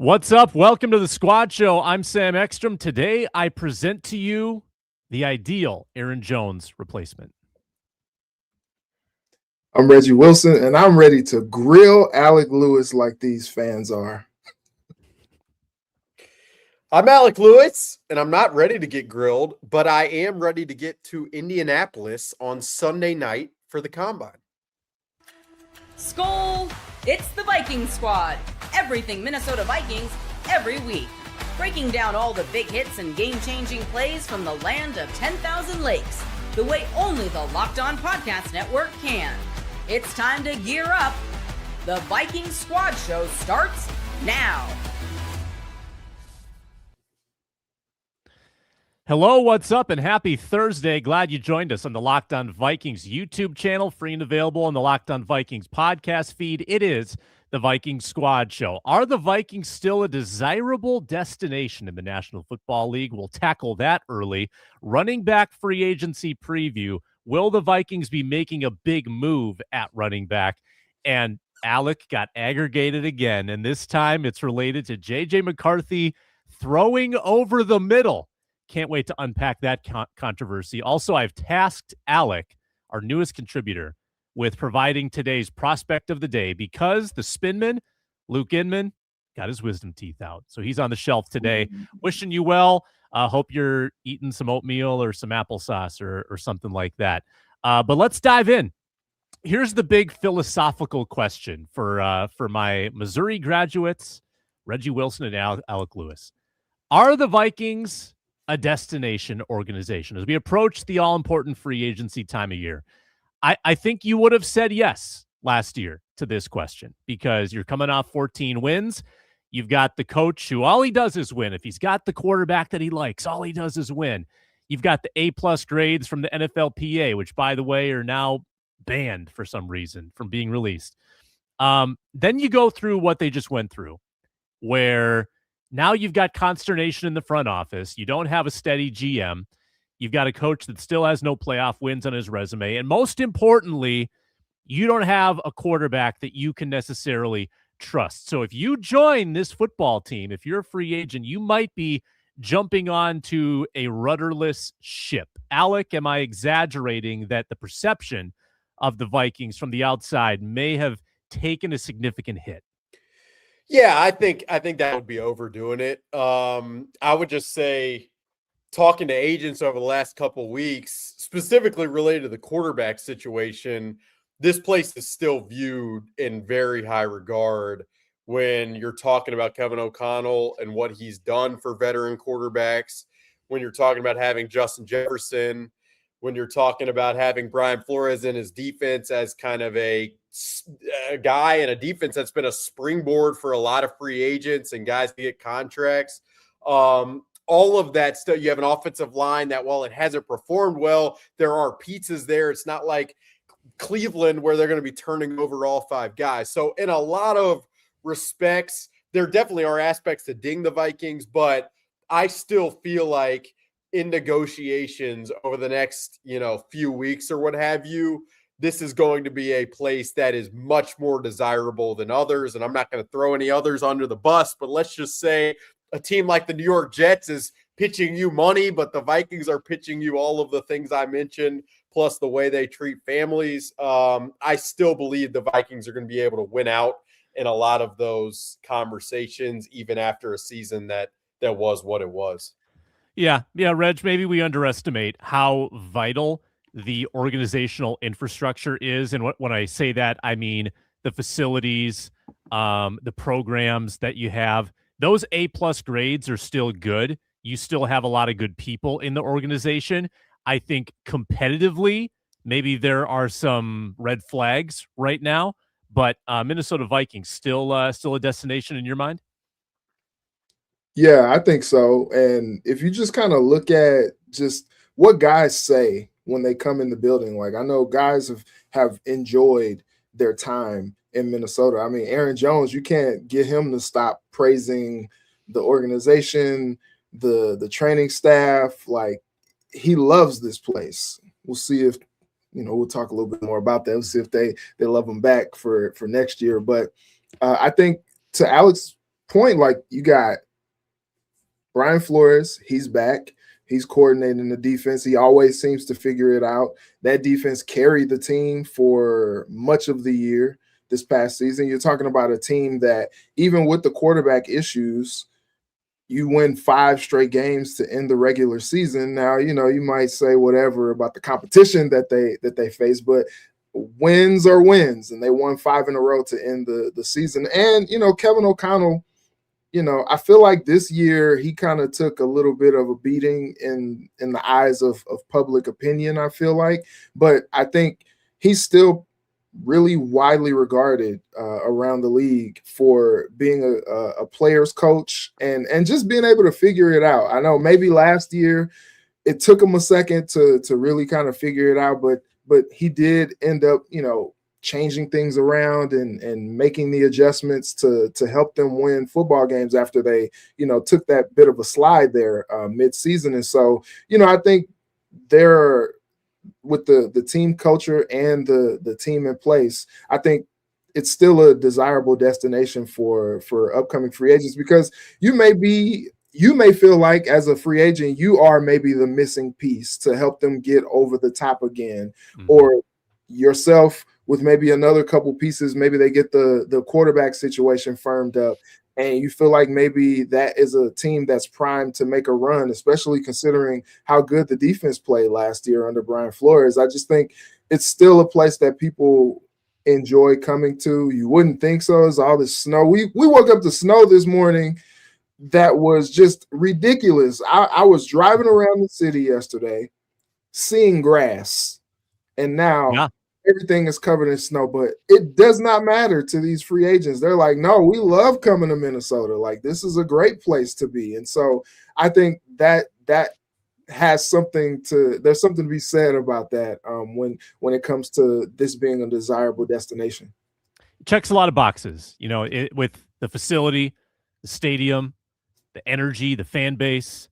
What's up? Welcome to the Squad Show. I'm Sam Ekstrom. Today, I present to you the ideal Aaron Jones replacement. I'm Reggie Wilson, and I'm ready to grill Alec Lewis like these fans are. I'm Alec Lewis, and I'm not ready to get grilled, but I am ready to get to Indianapolis on Sunday night for the Combine. Skol! It's the Viking Squad. Everything Minnesota Vikings, every week. Breaking down all the big hits and game-changing plays from the land of 10,000 lakes. The way only the Locked On Podcast Network can. It's time to gear up. The Viking Squad Show starts now. Hello, what's up, and happy Thursday. Glad you joined us on the Locked On Vikings YouTube channel, free and available on the Locked On Vikings podcast feed. It is the Viking Squad Show. Are the Vikings still a desirable destination in the National Football League? We'll tackle that early. Running back free agency preview. Will the Vikings be making a big move at running back? And Alec got aggregated again, and this time it's related to J.J. McCarthy throwing over the middle. Can't wait to unpack that controversy. Also, I've tasked Alec, our newest contributor, with providing today's prospect of the day because the Spinman, Luke Inman, got his wisdom teeth out. So he's on the shelf today. Wishing you well. Hope you're eating some oatmeal or some applesauce or something like that. But let's dive in. Here's the big philosophical question for my Missouri graduates, Reggie Wilson and Alec Lewis. Are the Vikings a destination organization? As we approach the all-important free agency time of year, I think you would have said yes last year to this question because you're coming off 14 wins. You've got the coach who all he does is win. If he's got the quarterback that he likes, all he does is win. You've got the A+ grades from the NFLPA, which, by the way, are now banned for some reason from being released. Then you go through what they just went through, where now you've got consternation in the front office. You don't have a steady GM. You've got a coach that still has no playoff wins on his resume. And most importantly, you don't have a quarterback that you can necessarily trust. So if you join this football team, if you're a free agent, you might be jumping onto a rudderless ship. Alec, am I exaggerating that the perception of the Vikings from the outside may have taken a significant hit? Yeah, I think that would be overdoing it. I would just say, talking to agents over the last couple of weeks, specifically related to the quarterback situation, this place is still viewed in very high regard when you're talking about Kevin O'Connell and what he's done for veteran quarterbacks, when you're talking about having Justin Jefferson, when you're talking about having Brian Flores in his defense as kind of a guy in a defense that's been a springboard for a lot of free agents and guys to get contracts. All of that stuff. You have an offensive line that, while it hasn't performed well, there are pieces there. It's not like Cleveland where they're going to be turning over all five guys. So in a lot of respects, there definitely are aspects to ding the Vikings, but I still feel like in negotiations over the next, few weeks or what have you, this is going to be a place that is much more desirable than others. And I'm not going to throw any others under the bus, but let's just say a team like the New York Jets is pitching you money, but the Vikings are pitching you all of the things I mentioned, plus the way they treat families. I still believe the Vikings are going to be able to win out in a lot of those conversations, even after a season that was what it was. Yeah, Reg, maybe we underestimate how vital the organizational infrastructure is. And when I say that, I mean the facilities, the programs that you have. Those A+ grades are still good. You still have a lot of good people in the organization. I think competitively, maybe there are some red flags right now, but Minnesota Vikings still a destination in your mind? Yeah, I think so. And if you just kind of look at just what guys say when they come in the building, like I know guys have enjoyed their time in Minnesota. I mean, Aaron Jones, you can't get him to stop praising the organization, the training staff. Like, he loves this place. We'll see if, we'll talk a little bit more about that. We'll see if they love him back for next year. But I think, to Alec's point, like you got Brian Flores, he's back. He's coordinating the defense. He always seems to figure it out. That defense carried the team for much of the year this past season. You're talking about a team that, even with the quarterback issues, you win 5 straight games to end the regular season. Now, you might say whatever about the competition that they face, but wins are wins, and they won 5 in a row to end the season. And, Kevin O'Connell, I feel like this year he kind of took a little bit of a beating in the eyes of public opinion, I feel like. But I think he's still really widely regarded around the league for being a player's coach and just being able to figure it out. I know maybe last year it took him a second to really kind of figure it out, but he did end up, changing things around and making the adjustments to help them win football games after they, took that bit of a slide there mid-season. And so, I think they're, with the team culture and the team in place, I think it's still a desirable destination for upcoming free agents, because you may feel like as a free agent, you are maybe the missing piece to help them get over the top again, or yourself with maybe another couple pieces. Maybe they get the quarterback situation firmed up, and you feel like maybe that is a team that's primed to make a run, especially considering how good the defense played last year under Brian Flores. I just think it's still a place that people enjoy coming to. You wouldn't think so. It's all this snow. We woke up to snow this morning that was just ridiculous. I was driving around the city yesterday, seeing grass, and now everything is covered in snow. But it does not matter to these free agents. They're like, no, we love coming to Minnesota. Like, this is a great place to be. And so I think that has there's something to be said about that when it comes to this being a desirable destination. Checks a lot of boxes, with the facility, the stadium, the energy, the fan base.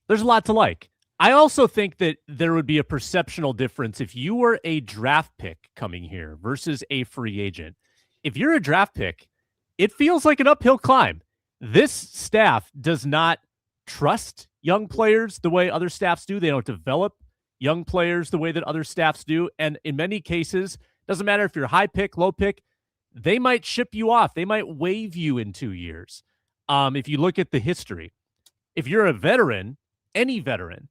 There's a lot to like. I also think that there would be a perceptual difference if you were a draft pick coming here versus a free agent. If you're a draft pick, it feels like an uphill climb. This staff does not trust young players the way other staffs do. They don't develop young players the way that other staffs do. And in many cases, doesn't matter if you're high pick, low pick, they might ship you off. They might waive you in 2 years. If you look at the history, if you're a veteran, any veteran,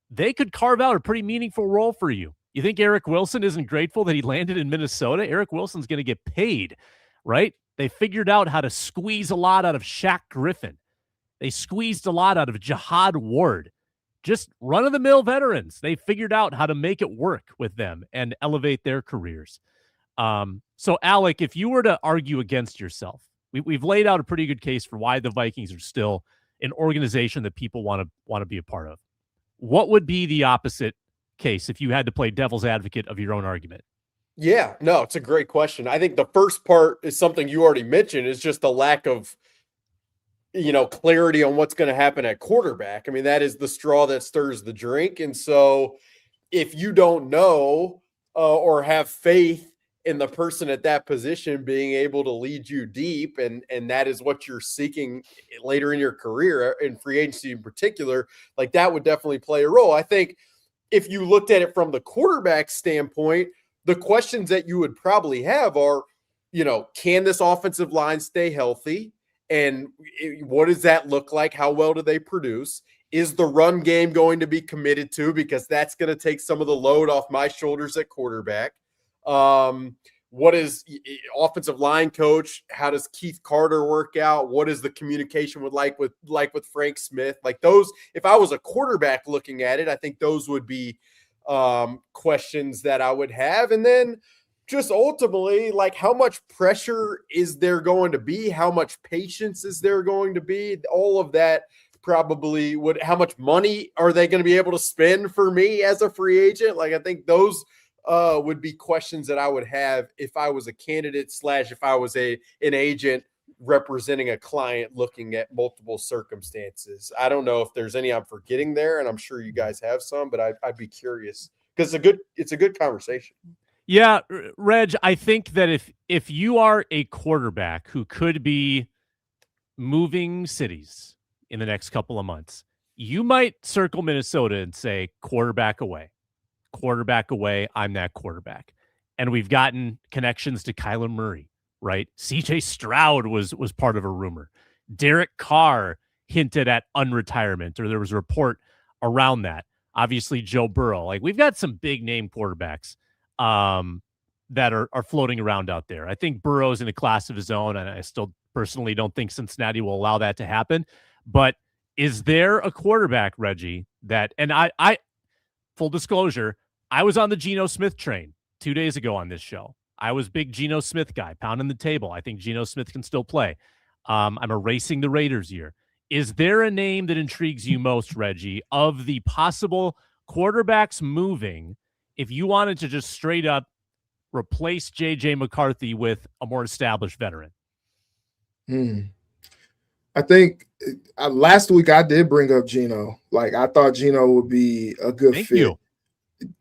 they could carve out a pretty meaningful role for you. You think Eric Wilson isn't grateful that he landed in Minnesota? Eric Wilson's going to get paid, right? They figured out how to squeeze a lot out of Shaq Griffin. They squeezed a lot out of Jihad Ward. Just run-of-the-mill veterans. They figured out how to make it work with them and elevate their careers. So, Alec, if you were to argue against yourself, we've laid out a pretty good case for why the Vikings are still an organization that people want to be a part of. What would be the opposite case if you had to play devil's advocate of your own argument? Yeah, no, it's a great question. I think the first part is something you already mentioned, is just the lack of, clarity on what's going to happen at quarterback. I mean, that is the straw that stirs the drink. And so if you don't know or have faith in the person at that position being able to lead you deep, and that is what you're seeking later in your career, in free agency in particular, like that would definitely play a role. I think if you looked at it from the quarterback standpoint, the questions that you would probably have are, can this offensive line stay healthy? And what does that look like? How well do they produce? Is the run game going to be committed to? Because that's going to take some of the load off my shoulders at quarterback. What is offensive line coach? How does Keith Carter work out? What is the communication with Frank Smith? Like those, if I was a quarterback looking at it, I think those would be questions that I would have. And then just ultimately, like, how much pressure is there going to be? How much patience is there going to be? All of that probably would. How much money are they going to be able to spend for me as a free agent? Like, I think those would be questions that I would have if I was a candidate / if I was an agent representing a client looking at multiple circumstances. I don't know if there's any I'm forgetting there, and I'm sure you guys have some, but I'd be curious because it's a good conversation. Yeah, Reg, I think that if you are a quarterback who could be moving cities in the next couple of months, you might circle Minnesota and say quarterback away. Quarterback away, I'm that quarterback. And we've gotten connections to Kyler Murray, right? CJ Stroud was part of a rumor. Derek Carr hinted at unretirement, or there was a report around that. Obviously, Joe Burrow. Like, we've got some big name quarterbacks that are floating around out there. I think Burrow's in a class of his own, and I still personally don't think Cincinnati will allow that to happen. But is there a quarterback, Reggie, that, and I full disclosure, I was on the Geno Smith train 2 days ago on this show. I was big Geno Smith guy, pounding the table. I think Geno Smith can still play. I'm erasing the Raiders year. Is there a name that intrigues you most, Reggie, of the possible quarterbacks moving, if you wanted to just straight up replace J.J. McCarthy with a more established veteran? I think last week I did bring up Geno. Like, I thought Geno would be a good Thank fit. you.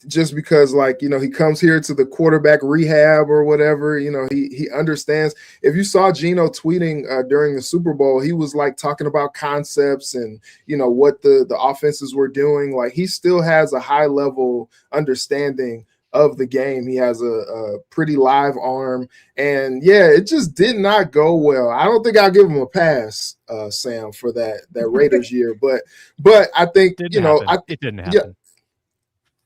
Just because, like, you know, he comes here to the quarterback rehab or whatever, you know, he understands. If you saw Geno tweeting during the Super Bowl, he was like talking about concepts and, you know, what the offenses were doing. Like, he still has a high level understanding of the game. He has a pretty live arm, and yeah, it just did not go well. I don't think I'll give him a pass, Sam, for that Raiders year, but I think it didn't happen. Yeah,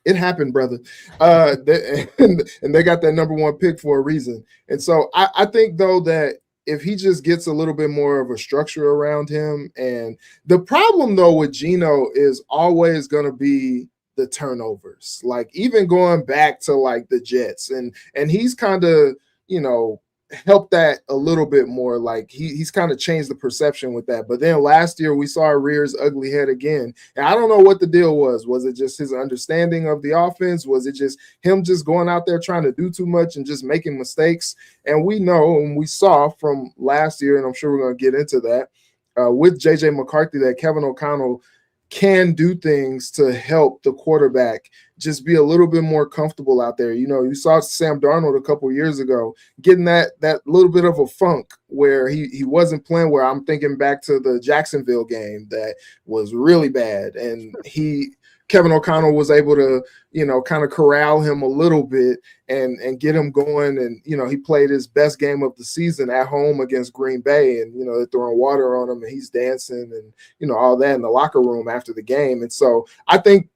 it happened, brother. And they got that number one pick for a reason. And so I think, though, that if he just gets a little bit more of a structure around him, and the problem, though, with Geno is always going to be the turnovers. Like, even going back to like the Jets, and he's kind of, you know, helped that a little bit more. Like, he's kind of changed the perception with that. But then last year we saw it rear his ugly head again. And I don't know what the deal was. Was it just his understanding of the offense? Was it just him just going out there trying to do too much and just making mistakes? And we know, and we saw from last year, and I'm sure we're going to get into that, with J.J. McCarthy, that Kevin O'Connell can do things to help the quarterback just be a little bit more comfortable out there. You know, you saw Sam Darnold a couple years ago getting that little bit of a funk where he wasn't playing, where I'm thinking back to the Jacksonville game that was really bad. And Kevin O'Connell was able to, you know, kind of corral him a little bit and get him going. And, you know, he played his best game of the season at home against Green Bay. And, you know, they're throwing water on him and he's dancing and, you know, all that in the locker room after the game. And so I think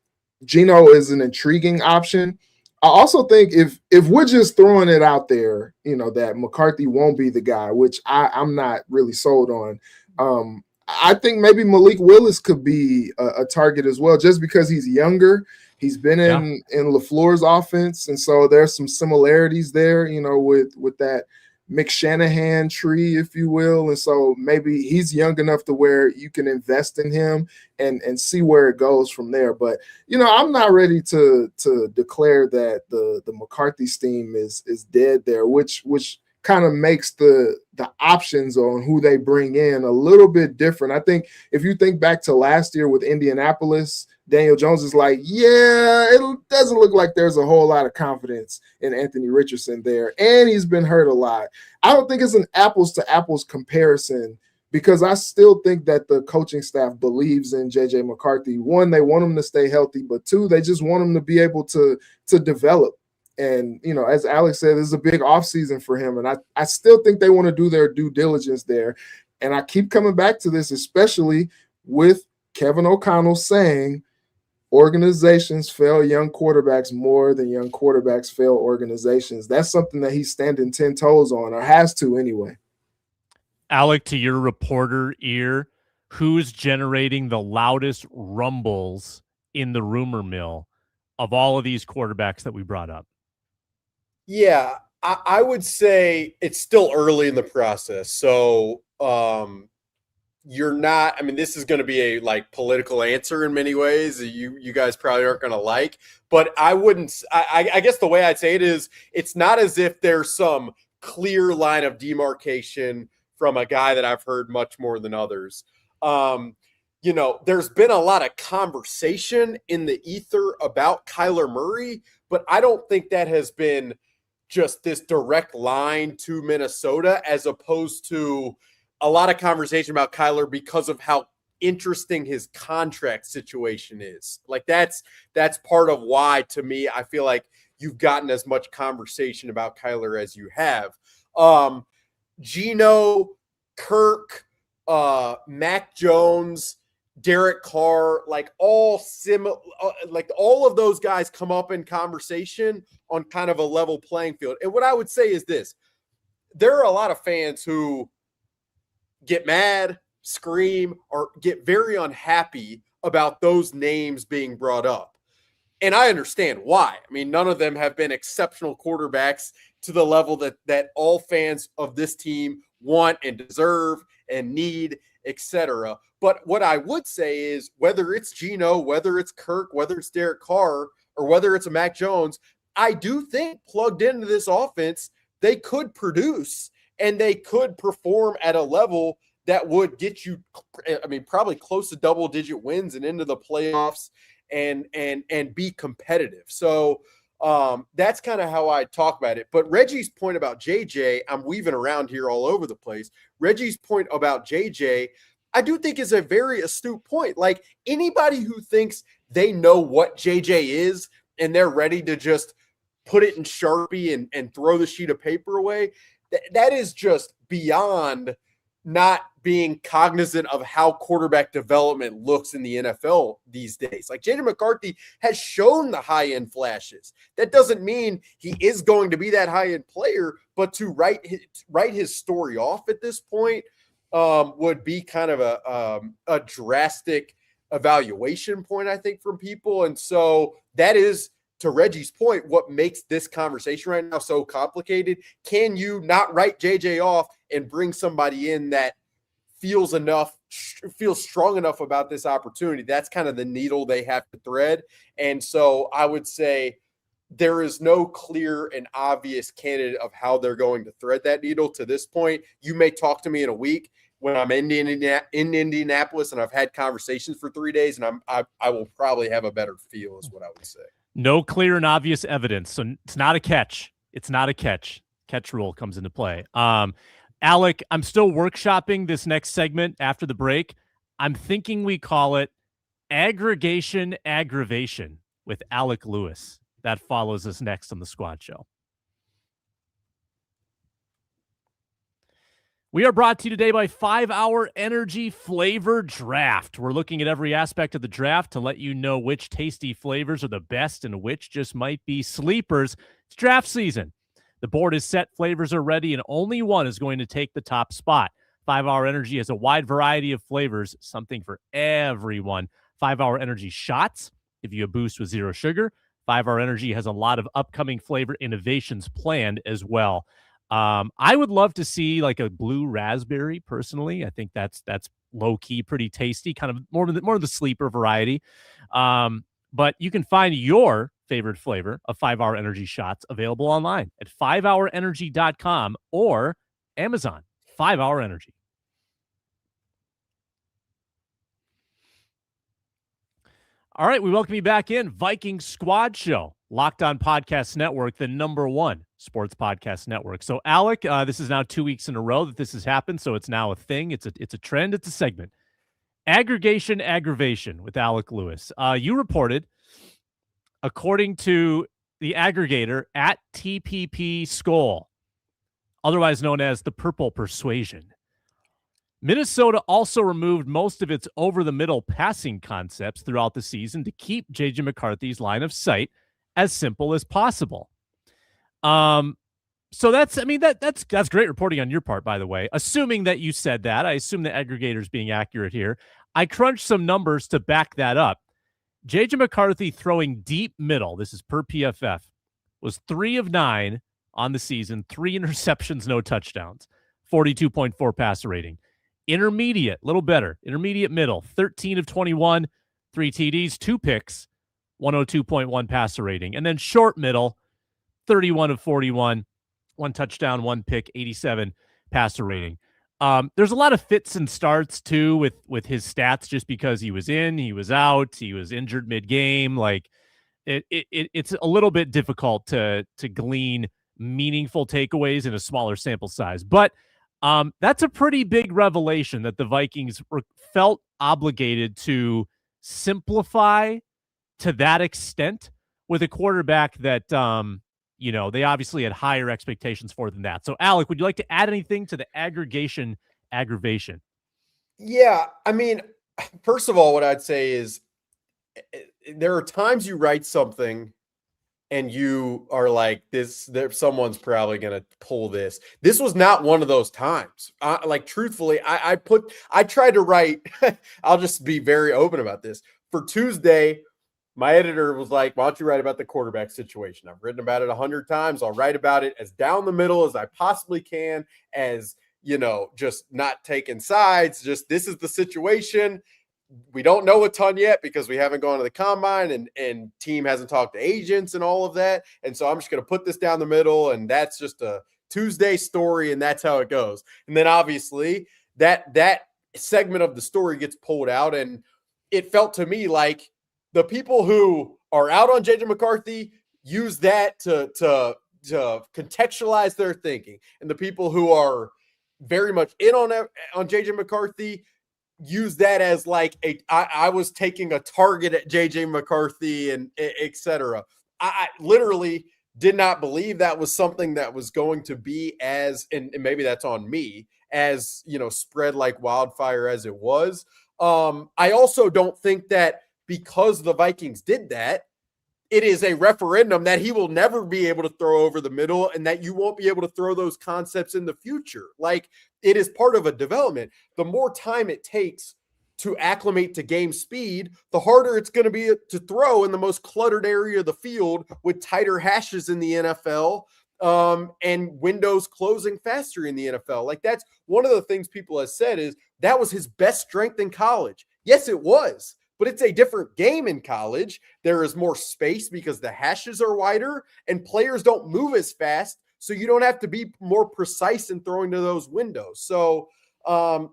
Geno is an intriguing option. I also think if we're just throwing it out there, you know, that McCarthy won't be the guy, which I'm not really sold on. I think maybe Malik Willis could be a target as well, just because he's younger. He's been in LaFleur's offense, and so there's some similarities there, you know, with that McShanahan tree, if you will. And so maybe he's young enough to where you can invest in him and see where it goes from there. But, you know, I'm not ready to declare that the McCarthy steam is dead there, which kind of makes the options on who they bring in a little bit different. I think if you think back to last year with Indianapolis, Daniel Jones is like, yeah, it doesn't look like there's a whole lot of confidence in Anthony Richardson there, and he's been hurt a lot. I don't think it's an apples to apples comparison, because I still think that the coaching staff believes in J.J. McCarthy. One, they want him to stay healthy, but two, they just want him to be able to develop. And, you know, as Alex said, this is a big offseason for him. And I still think they want to do their due diligence there. And I keep coming back to this, especially with Kevin O'Connell saying organizations fail young quarterbacks more than young quarterbacks fail organizations. That's something that he's standing 10 toes on, or has to anyway. Alec, to your reporter ear, who's generating the loudest rumbles in the rumor mill of all of these quarterbacks that we brought up? Yeah, I would say it's still early in the process. So you're not, I mean, this is going to be a like political answer in many ways that you guys probably aren't going to like, but I guess the way I'd say it is, it's not as if there's some clear line of demarcation from a guy that I've heard much more than others. You know, there's been a lot of conversation in the ether about Kyler Murray, but I don't think that has been just this direct line to Minnesota, as opposed to a lot of conversation about Kyler because of how interesting his contract situation is. Like that's part of why, to me, I feel like you've gotten as much conversation about Kyler as you have. Geno, Kirk, Mac Jones, Derek Carr, like all of those guys come up in conversation on kind of a level playing field. And what I would say is this: there are a lot of fans who get mad, scream, or get very unhappy about those names being brought up. And I understand why. I mean, none of them have been exceptional quarterbacks to the level that all fans of this team want and deserve and need, etc. But what I would say is, whether it's Geno, whether it's Kirk, whether it's Derek Carr, or whether it's a Mac Jones, I do think plugged into this offense, they could produce and they could perform at a level that would get you, I mean, probably close to double-digit wins and into the playoffs and be competitive. So that's kind of how I talk about it. But Reggie's point about JJ, I'm weaving around here all over the place. Reggie's point about JJ, I do think is a very astute point. Like, anybody who thinks they know what JJ is and they're ready to just put it in Sharpie and throw the sheet of paper away, that is just beyond not being cognizant of how quarterback development looks in the NFL these days. Like, JJ McCarthy has shown the high-end flashes. That doesn't mean he is going to be that high-end player, but to write his story off at this point would be kind of a drastic evaluation point, I think, from people. And so that is, to Reggie's point, what makes this conversation right now so complicated. Can you not write JJ off and bring somebody in that feels strong enough about this opportunity? That's kind of the needle they have to thread. And so I would say there is no clear and obvious candidate of how they're going to thread that needle to this point. You may talk to me in a week when I'm in Indianapolis and I've had conversations for 3 days, and I will probably have a better feel, is what I would say. No clear and obvious evidence. So it's not a catch. It's not a catch. Catch rule comes into play. Alec, I'm still workshopping this next segment after the break. I'm thinking we call it Aggregation, Aggravation with Alec Lewis. That follows us next on the Squad Show. We are brought to you today by 5 Hour Energy Flavor Draft. We're looking at every aspect of the draft to let you know which tasty flavors are the best and which just might be sleepers. It's draft season. The board is set, flavors are ready, and only one is going to take the top spot. 5 Hour Energy has a wide variety of flavors, something for everyone. 5 Hour Energy shots give you a boost with zero sugar. 5 Hour Energy has a lot of upcoming flavor innovations planned as well. I would love to see like a blue raspberry, personally. I think that's low key, pretty tasty, kind of more of the sleeper variety. But you can find your favorite flavor of 5 Hour Energy shots available online at 5hourenergy.com or Amazon. 5 Hour Energy. All right, we welcome you back in. Vikings Squad Show, Locked On Podcast Network, the #1 sports podcast network. So, Alec, this is now 2 weeks in a row that this has happened, so it's now a thing. It's a trend. It's a segment. Aggregation, Aggravation with Alec Lewis. You reported, according to the aggregator at TPP Skoll, otherwise known as the Purple Persuasion, Minnesota also removed most of its over-the-middle passing concepts throughout the season to keep J.J. McCarthy's line of sight as simple as possible. So that's great reporting on your part, by the way. Assuming that you said that, I assume the aggregator's being accurate here. I crunched some numbers to back that up. J.J. McCarthy throwing deep middle, this is per PFF, was 3 of 9 on the season, 3 interceptions, no touchdowns, 42.4 passer rating. Intermediate, little better. Intermediate middle, 13 of 21, 3 TDs, 2 picks, 102.1 passer rating. And then short middle, 31 of 41, 1 touchdown, 1 pick, 87 passer rating. There's a lot of fits and starts too with his stats, just because he was in, he was out, he was injured mid-game. Like it's a little bit difficult to glean meaningful takeaways in a smaller sample size. But That's a pretty big revelation that the Vikings felt obligated to simplify to that extent with a quarterback that, they obviously had higher expectations for than that. So, Alec, would you like to add anything to the aggravation? Yeah, I mean, first of all, what I'd say is there are times you write something and you are like, someone's probably going to pull this. This was not one of those times. Truthfully, I tried to write, I'll just be very open about this. For Tuesday, my editor was like, why don't you write about the quarterback situation? I've written about it 100 times. I'll write about it as down the middle as I possibly can, as, just not taking sides. Just, this is the situation. We don't know a ton yet because we haven't gone to the combine and team hasn't talked to agents and all of that. And so I'm just going to put this down the middle, and that's just a Tuesday story, and that's how it goes. And then obviously that segment of the story gets pulled out, and it felt to me like the people who are out on JJ McCarthy use that to contextualize their thinking, and the people who are very much in on JJ McCarthy use that as like I was taking a target at JJ McCarthy and et cetera. I literally did not believe that was something that was going to be as, and maybe that's on me, as, spread like wildfire as it was. I also don't think that because the Vikings did that, it is a referendum that he will never be able to throw over the middle and that you won't be able to throw those concepts in the future. Like, it is part of a development. The more time it takes to acclimate to game speed, the harder it's going to be to throw in the most cluttered area of the field with tighter hashes in the NFL, and windows closing faster in the NFL. Like, that's one of the things people have said is that was his best strength in college. Yes, it was. But it's a different game in college. There is more space because the hashes are wider and players don't move as fast. So you don't have to be more precise in throwing to those windows. So,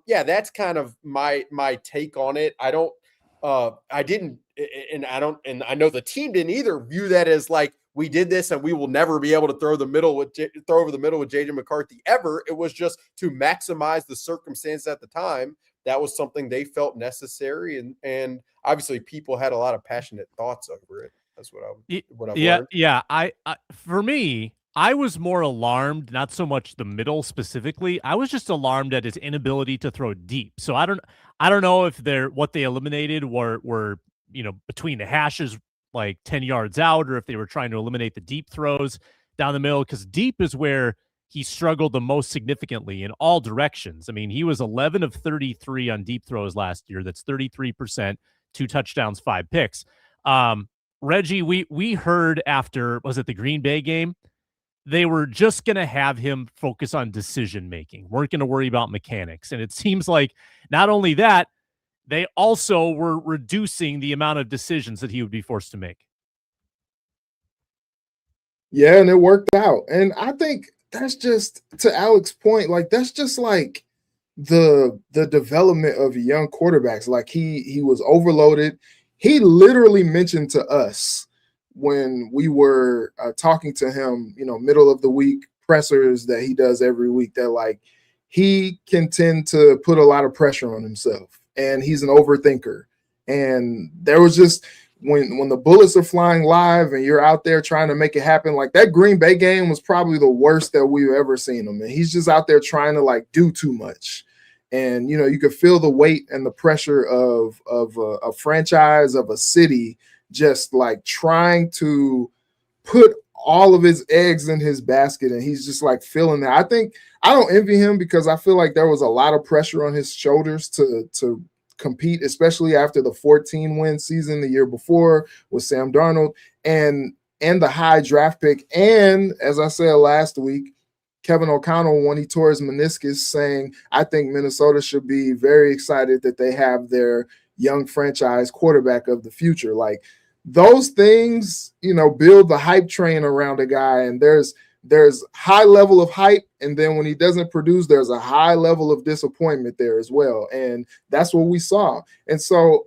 that's kind of my take on it. I know the team didn't either view that as like, we did this and we will never be able to throw over the middle with JJ McCarthy ever. It was just to maximize the circumstance at the time. That was something they felt necessary, and obviously people had a lot of passionate thoughts over it. That's what I've learned. Yeah. I for me, I was more alarmed, not so much the middle specifically. I was just alarmed at his inability to throw deep. So I don't know if what they eliminated were between the hashes, like 10 yards out, or if they were trying to eliminate the deep throws down the middle, because deep is where he struggled the most significantly in all directions. I mean, he was 11 of 33 on deep throws last year. That's 33%, 2 touchdowns, 5 picks. Reggie, we heard after, was it the Green Bay game? They were just going to have him focus on decision-making, weren't going to worry about mechanics. And it seems like not only that, they also were reducing the amount of decisions that he would be forced to make. Yeah, and it worked out. And I think that's just, to Alec's point, like, that's just like the development of young quarterbacks. Like, he was overloaded. He literally mentioned to us when we were talking to him, middle of the week pressers that he does every week, that like he can tend to put a lot of pressure on himself, and he's an overthinker. And there was just, when the bullets are flying live and you're out there trying to make it happen, like that Green Bay game was probably the worst that we've ever seen him. And he's just out there trying to like do too much. And, you could feel the weight and the pressure of a franchise, of a city, just like trying to put all of his eggs in his basket. And he's just like feeling that. I don't envy him, because I feel like there was a lot of pressure on his shoulders to compete, especially after the 14-win season the year before with Sam Darnold and the high draft pick. And as I said last week, Kevin O'Connell, when he tore his meniscus, saying, I think Minnesota should be very excited that they have their young franchise quarterback of the future. Like, those things, build the hype train around a guy. And there's there's high level of hype, and then when he doesn't produce, there's a high level of disappointment there as well. And that's what we saw. And so,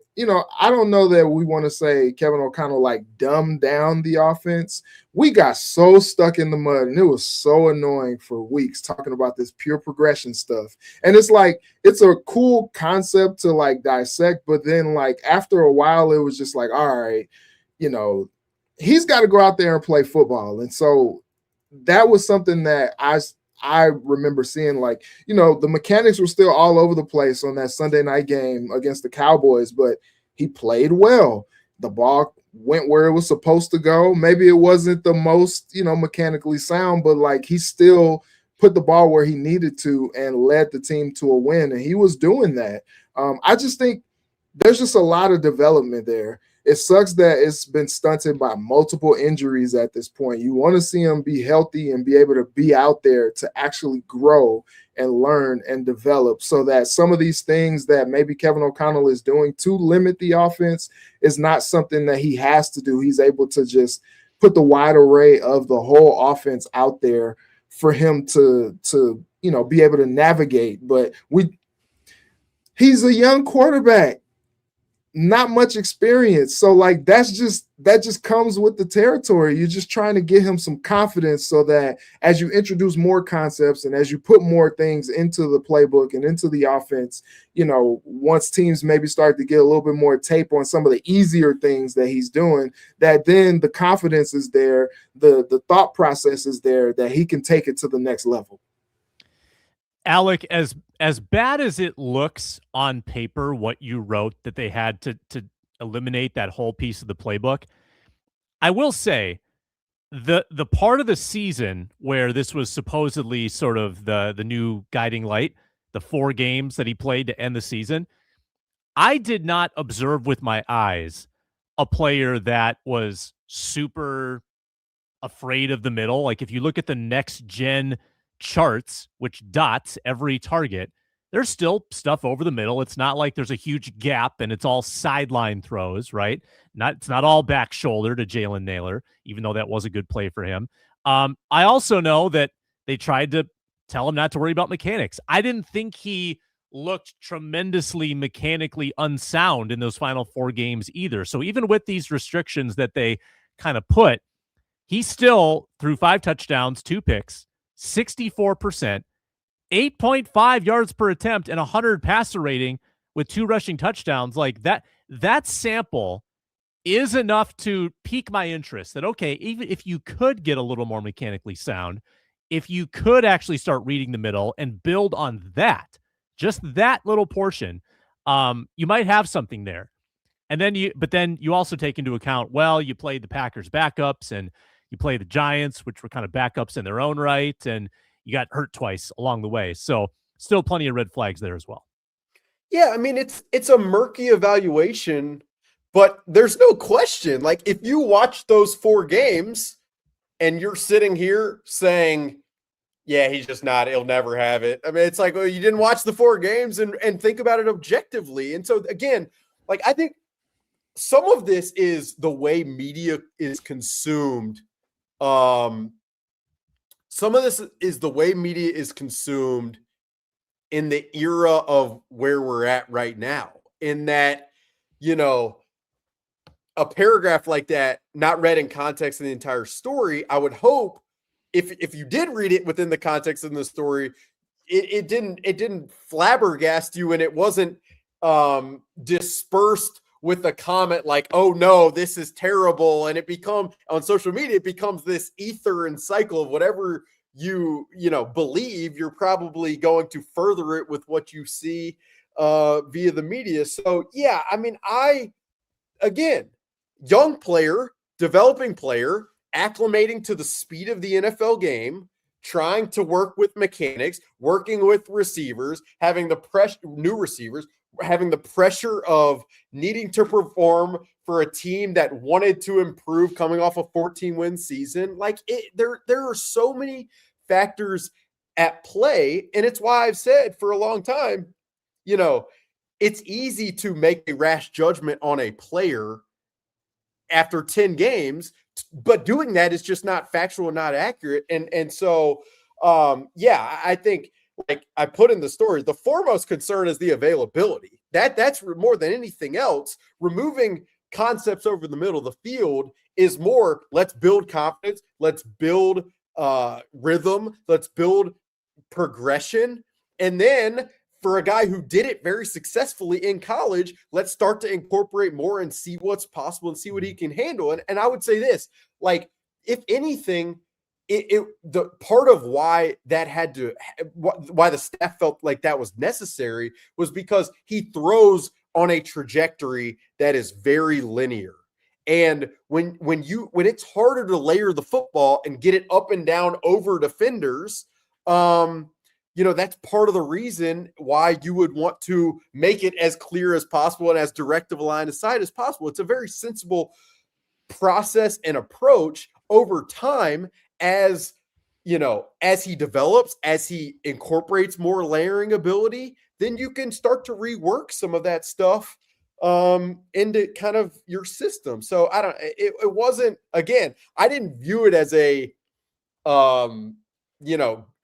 I don't know that we want to say Kevin O'Connell like dumbed down the offense. We got so stuck in the mud, and it was so annoying for weeks talking about this pure progression stuff. And it's like, it's a cool concept to like dissect, but then like after a while, it was just like, all right, he's got to go out there and play football. And so that was something that I remember seeing, like, the mechanics were still all over the place on that Sunday night game against the Cowboys, but he played well. The ball went where it was supposed to go. Maybe it wasn't the most, mechanically sound, but like he still put the ball where he needed to and led the team to a win. And he was doing that. I just think there's just a lot of development there. It sucks that it's been stunted by multiple injuries at this point. You want to see him be healthy and be able to be out there to actually grow and learn and develop, so that some of these things that maybe Kevin O'Connell is doing to limit the offense is not something that he has to do. He's able to just put the wide array of the whole offense out there for him to be able to navigate. But he's a young quarterback, not much experience. So like that just comes with the territory. You're just trying to get him some confidence so that as you introduce more concepts and as you put more things into the playbook and into the offense, once teams maybe start to get a little bit more tape on some of the easier things that he's doing, that then the confidence is there, the thought process is there, that he can take it to the next level. Alec, as bad as it looks on paper, what you wrote that they had to eliminate that whole piece of the playbook, I will say the part of the season where this was supposedly sort of the new guiding light, the 4 games that he played to end the season, I did not observe with my eyes a player that was super afraid of the middle. Like if you look at the next gen charts, which dots every target, there's still stuff over the middle. It's not like there's a huge gap and it's all sideline throws, right? It's not all back shoulder to Jalen Naylor, even though that was a good play for him. I also know that they tried to tell him not to worry about mechanics. I didn't think he looked tremendously mechanically unsound in those final 4 games either. So even with these restrictions that they kind of put, he still threw 5 touchdowns, 2 picks, 64%, 8.5 yards per attempt, and 100 passer rating with 2 rushing touchdowns. Like that sample is enough to pique my interest that, okay, even if you could get a little more mechanically sound, if you could actually start reading the middle and build on that, just that little portion, you might have something there. And then you also take into account, well, you played the Packers backups and you play the Giants, which were kind of backups in their own right, and you got hurt twice along the way. So still plenty of red flags there as well. Yeah, I mean, it's a murky evaluation, but there's no question. Like, if you watch those 4 games and you're sitting here saying, yeah, he's just not, he'll never have it. I mean, it's like, well, you didn't watch the 4 games and think about it objectively. And so, again, like, I think some of this is the way media is consumed. Some of this is the way media is consumed in the era of where we're at right now, in that, a paragraph like that, not read in context of the entire story, I would hope if you did read it within the context of the story, it didn't flabbergast you, and it wasn't dispersed with a comment like, oh no, this is terrible. And on social media, it becomes this ether and cycle of whatever you believe. You're probably going to further it with what you see via the media. So yeah, I mean, again, young player, developing player, acclimating to the speed of the NFL game, trying to work with mechanics, working with receivers, having the new receivers, having the pressure of needing to perform for a team that wanted to improve coming off a 14-win season. Like, there are so many factors at play. And it's why I've said for a long time, it's easy to make a rash judgment on a player after 10 games but doing that is just not factual and not accurate. And so, I think, like I put in the story, the foremost concern is the availability. That's more than anything else. Removing concepts over the middle of the field is more, let's build confidence, let's build rhythm, let's build progression. And then for a guy who did it very successfully in college, let's start to incorporate more and see what's possible and see what he can handle. And I would say this, like, if anything, the part of why the staff felt like that was necessary was because he throws on a trajectory that is very linear. And when it's harder to layer the football and get it up and down over defenders, that's part of the reason why you would want to make it as clear as possible and as direct of a line of sight as possible. It's a very sensible process and approach over time. As he develops, as he incorporates more layering ability, then you can start to rework some of that stuff into kind of your system. So it wasn't, again, I didn't view it as a,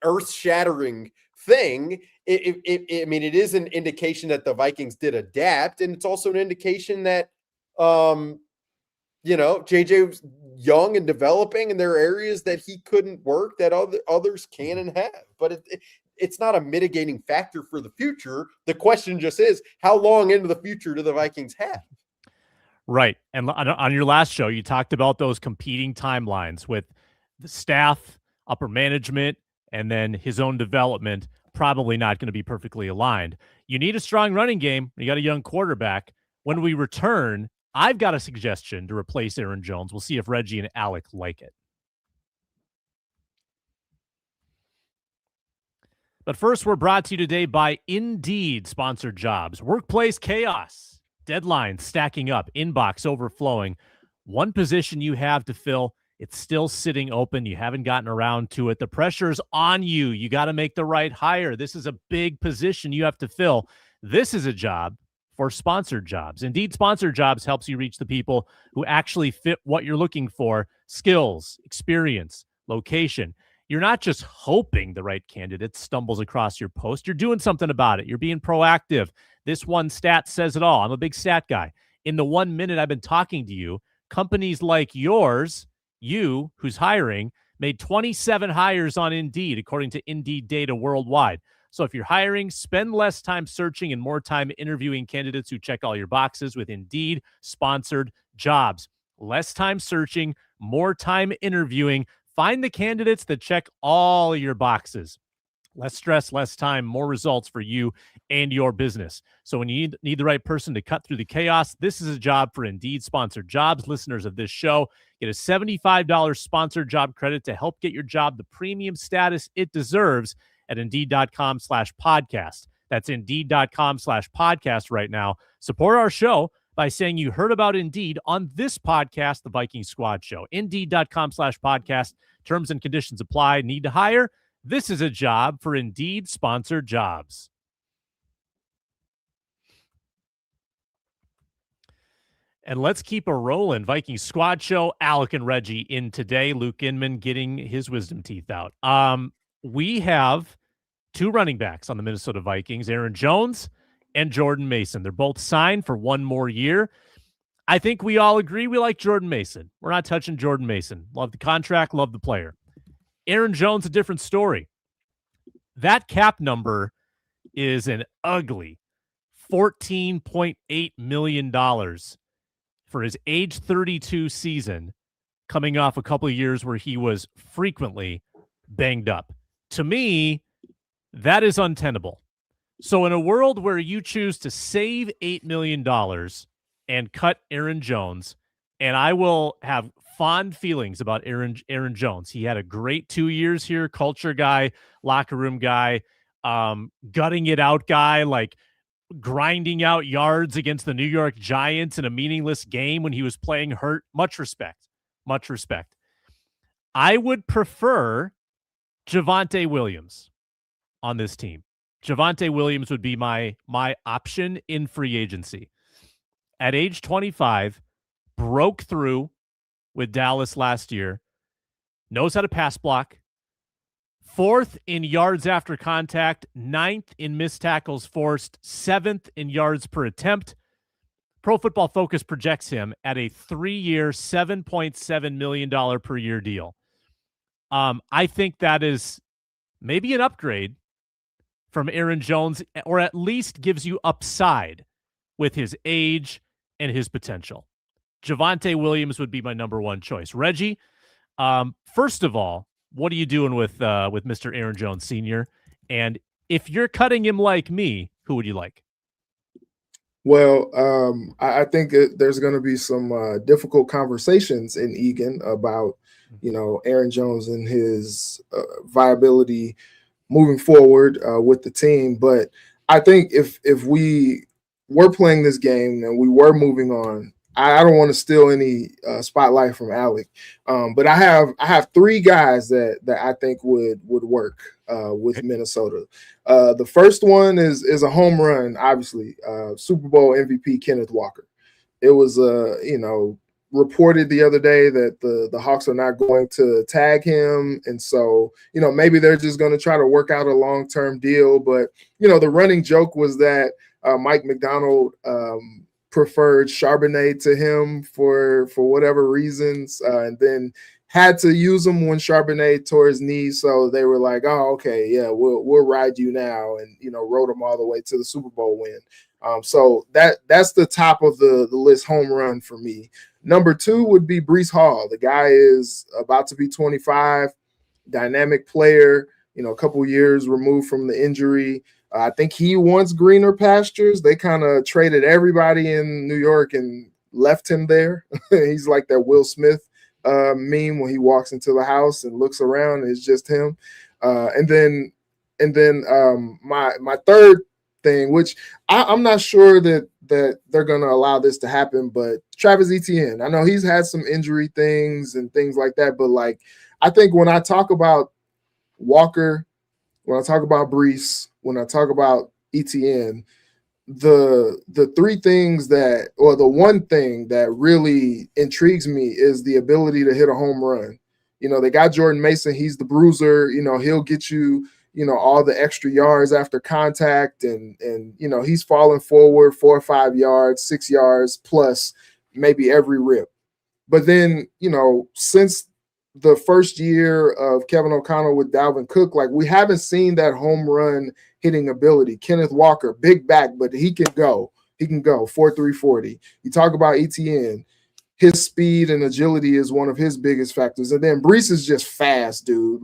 earth-shattering thing. It is an indication that the Vikings did adapt, and it's also an indication that, JJ was young and developing, and there are areas that he couldn't work that others can and have. But it's not a mitigating factor for the future. The question just is, how long into the future do the Vikings have? Right. And on your last show, you talked about those competing timelines with the staff, upper management, and then his own development probably not going to be perfectly aligned. You need a strong running game. You got a young quarterback. When we return, I've got a suggestion to replace Aaron Jones. We'll see if Reggie and Alec like it. But first, we're brought to you today by Indeed sponsored jobs. Workplace chaos, deadlines stacking up, inbox overflowing. One position you have to fill, it's still sitting open. You haven't gotten around to it. The pressure's on you. You got to make the right hire. This is a big position you have to fill. This is a job for sponsored jobs. Indeed sponsored jobs helps you reach the people who actually fit what you're looking for: skills, experience, location. You're not just hoping the right candidate stumbles across your post. You're doing something about it. You're being proactive. This one stat says it all. I'm a big stat guy. In the 1 minute I've been talking to you, companies like yours, you who's hiring, made 27 hires on Indeed, according to Indeed data worldwide. So if you're hiring, spend less time searching and more time interviewing candidates who check all your boxes with Indeed sponsored jobs. Less time searching, more time interviewing. Find the candidates that check all your boxes. Less stress, less time, more results for you and your business. So when you need the right person to cut through the chaos, this is a job for Indeed sponsored jobs. Listeners of this show get a $75 sponsored job credit to help get your job the premium status it deserves at Indeed.com/podcast. That's Indeed.com/podcast right now. Support our show by saying you heard about Indeed on this podcast, the Viking Squad Show. Indeed.com/podcast. Terms and conditions apply. Need to hire? This is a job for Indeed sponsored jobs. And let's keep a rolling. Viking Squad Show. Alec and Reggie in today. Luke Inman getting his wisdom teeth out. We have two running backs on the Minnesota Vikings, Aaron Jones and Jordan Mason. They're both signed for one more year. I think we all agree we like Jordan Mason. We're not touching Jordan Mason. Love the contract, love the player. Aaron Jones, a different story. That cap number is an ugly $14.8 million for his age 32 season, coming off a couple of years where he was frequently banged up. To me, that is untenable. So in a world where you choose to save $8 million and cut Aaron Jones, and I will have fond feelings about Aaron Jones. He had a great 2 years here, culture guy, locker room guy, gutting it out guy, like grinding out yards against the New York Giants in a meaningless game when he was playing hurt. Much respect. Much respect. I would prefer Javonte Williams on this team. Javonte Williams would be my option in free agency. At age 25, broke through, with Dallas last year, knows how to pass block, 4th in yards after contact, 9th in missed tackles forced, 7th in yards per attempt. Pro Football Focus projects him at a 3-year, $7.7 million per year deal. I think that is maybe an upgrade from Aaron Jones, or at least gives you upside with his age and his potential. Javonte Williams would be my number one choice. Reggie, first of all, what are you doing with Mr. Aaron Jones Sr.? And if you're cutting him like me, who would you like? Well, I think there's going to be some difficult conversations in Egan about, Aaron Jones and his viability moving forward with the team. But I think if we were playing this game and we were moving on, I don't want to steal any spotlight from Alec, but I have 3 guys that I think would work with Minnesota. The first one is a home run, obviously. Super Bowl MVP Kenneth Walker. It was reported the other day that the Hawks are not going to tag him, and so maybe they're just going to try to work out a long-term deal. But the running joke was that Mike McDonald preferred Charbonnet to him for whatever reasons, and then had to use him when Charbonnet tore his knee. So they were like, "Oh, okay, yeah, we'll ride you now," and rode him all the way to the Super Bowl win. So that's the top of the list home run for me. Number 2 would be Breece Hall. The guy is about to be 25, dynamic player. A couple years removed from the injury. I think he wants greener pastures. They kind of traded everybody in New York and left him there. He's like that Will Smith meme when he walks into the house and looks around and it's just him. And then my third thing, which I'm not sure that they're going to allow this to happen, but Travis Etienne. I know he's had some injury things and things like that, but I think when I talk about Walker, when I talk about Breece, when I talk about Etienne, the 3 things the one thing that really intrigues me is the ability to hit a home run. They got Jordan Mason. He's the bruiser. He'll get you, all the extra yards after contact, and he's falling forward 4 or 5 yards, 6 yards plus maybe every rip. But then, since the first year of Kevin O'Connell with Dalvin Cook, we haven't seen that home run hitting ability. Kenneth Walker, big back, but he can go. He can go 4.3 40. You talk about ETN, his speed and agility is one of his biggest factors. And then Breece is just fast, dude.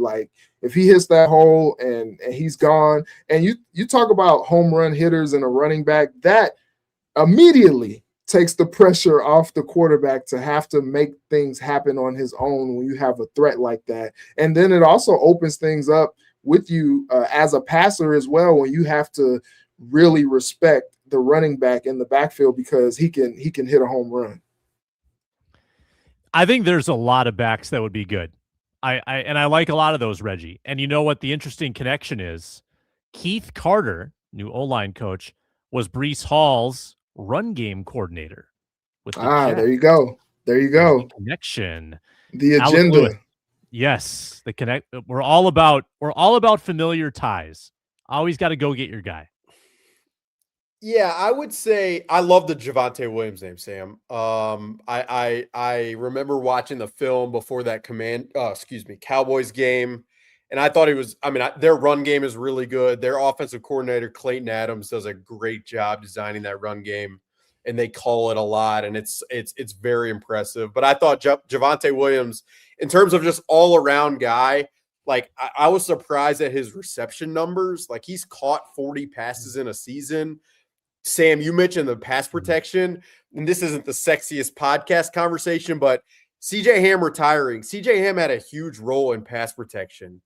If he hits that hole and he's gone, and you talk about home run hitters and a running back, that immediately takes the pressure off the quarterback to have to make things happen on his own when you have a threat like that. And then it also opens things up with you as a passer as well, when you have to really respect the running back in the backfield because he can hit a home run. I think there's a lot of backs that would be good. I like a lot of those, Reggie. And you know what the interesting connection is? Keith Carter, new O-line coach, was Breece Hall's run game coordinator with there you go. The connection, the agenda. Yes, the connect. We're all about familiar ties. Always got to go get your guy. Yeah, I would say I love the Javonte Williams name, Sam. I remember watching the film before that Cowboys game, and I thought their run game is really good. Their offensive coordinator, Clayton Adams, does a great job designing that run game, and they call it a lot, and it's very impressive. But I thought Javonte Williams, in terms of just all-around guy, I was surprised at his reception numbers. He's caught 40 passes in a season. Sam, you mentioned the pass protection, and this isn't the sexiest podcast conversation, but CJ Ham retiring. CJ Ham had a huge role in pass protection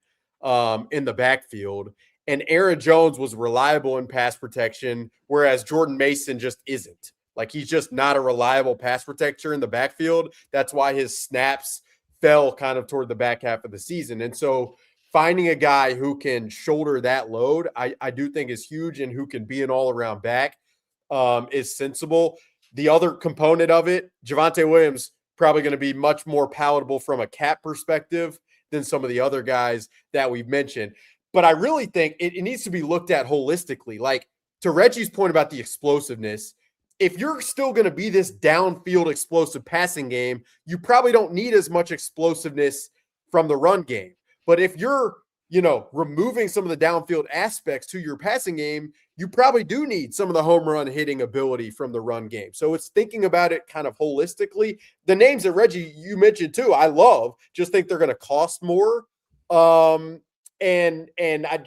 in the backfield, and Aaron Jones was reliable in pass protection, whereas Jordan Mason just isn't. He's just not a reliable pass protector in the backfield. That's why his snaps fell kind of toward the back half of the season. And so finding a guy who can shoulder that load, I do think is huge, and who can be an all-around back is sensible. The other component of it, Javonte Williams, probably going to be much more palatable from a cap perspective than some of the other guys that we've mentioned. But I really think it needs to be looked at holistically. Like, to Reggie's point about the explosiveness, if you're still going to be this downfield explosive passing game, you probably don't need as much explosiveness from the run game. But if you're, removing some of the downfield aspects to your passing game, you probably do need some of the home run hitting ability from the run game. So it's thinking about it kind of holistically. The names that Reggie, you mentioned too, I love, just think they're going to cost more. And I,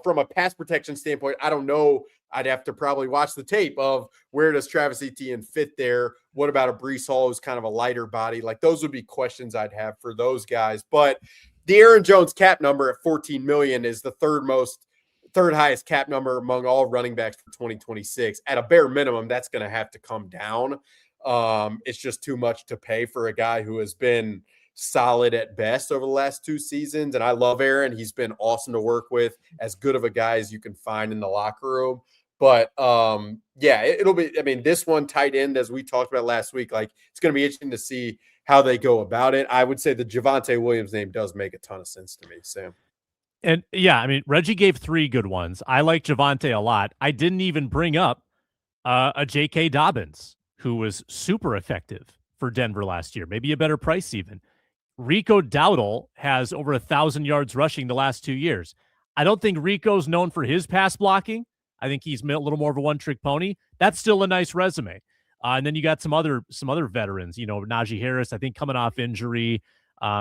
from a pass protection standpoint, I don't know. I'd have to probably watch the tape of where does Travis Etienne fit there? What about a Breece Hall who's kind of a lighter body? Like, those would be questions I'd have for those guys. But the Aaron Jones cap number at $14 million is the third highest cap number among all running backs for 2026. At a bare minimum, that's going to have to come down. It's just too much to pay for a guy who has been solid at best over the last 2 seasons. And I love Aaron. He's been awesome to work with, as good of a guy as you can find in the locker room. But it'll be, this one tight end, as we talked about last week, like, it's going to be interesting to see how they go about it. I would say the Javonte Williams name does make a ton of sense to me, Sam. And Reggie gave 3 good ones. I like Javonte a lot. I didn't even bring up a J.K. Dobbins, who was super effective for Denver last year, maybe a better price even. Rico Dowdle has over 1,000 yards rushing the last 2 years. I don't think Rico's known for his pass blocking. I think he's a little more of a one-trick pony. That's still a nice resume. And then you got some other veterans, Najee Harris, I think, coming off injury.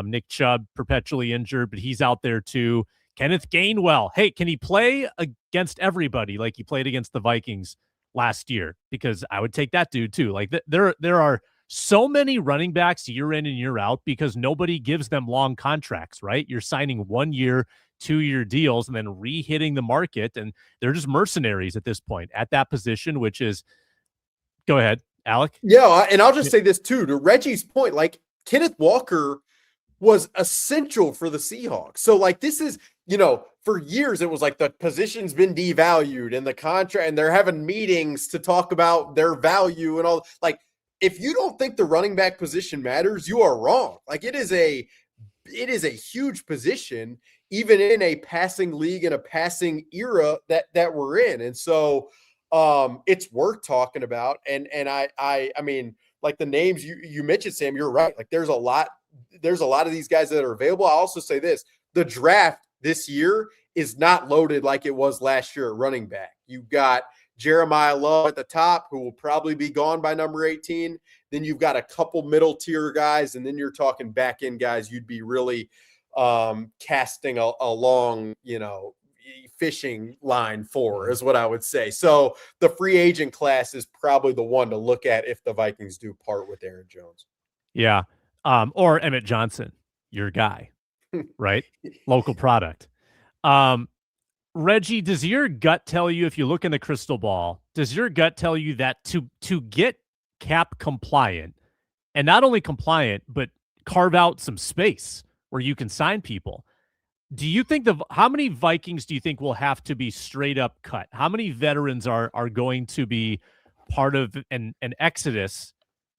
Nick Chubb, perpetually injured, but he's out there too. Kenneth Gainwell. Hey, can he play against everybody like he played against the Vikings last year? Because I would take that dude too. Like, there are so many running backs year in and year out because nobody gives them long contracts, right? You're signing 1 year, 2-year deals and then re-hitting the market, and they're just mercenaries at this point at that position, which is, go ahead, Alec. Yeah, and I'll just say this too, to Reggie's point, like, Kenneth Walker was essential for the Seahawks. So, like, this is, for years it was like the position's been devalued and the contract, and they're having meetings to talk about their value and all. Like, if you don't think the running back position matters, you are wrong. Like, it is a huge position, even in a passing league and a passing era that we're in. And so it's worth talking about. And I mean, like, the names you mentioned, Sam, you're right. Like, there's a lot of these guys that are available. I'll also say this, the draft this year is not loaded like it was last year at running back. You've got Jeremiah Love at the top, who will probably be gone by number 18. Then you've got a couple middle tier guys, and then you're talking back end guys you'd be really casting a long, fishing line for, is what I would say. So the free agent class is probably the one to look at if the Vikings do part with Aaron Jones. Yeah. Or Emmett Johnson, your guy, right? Local product. Reggie, does your gut tell you, if you look in the crystal ball, does your gut tell you that to get cap compliant, and not only compliant, but carve out some space where you can sign people, do you think how many Vikings do you think will have to be straight up cut? How many veterans are going to be part of an exodus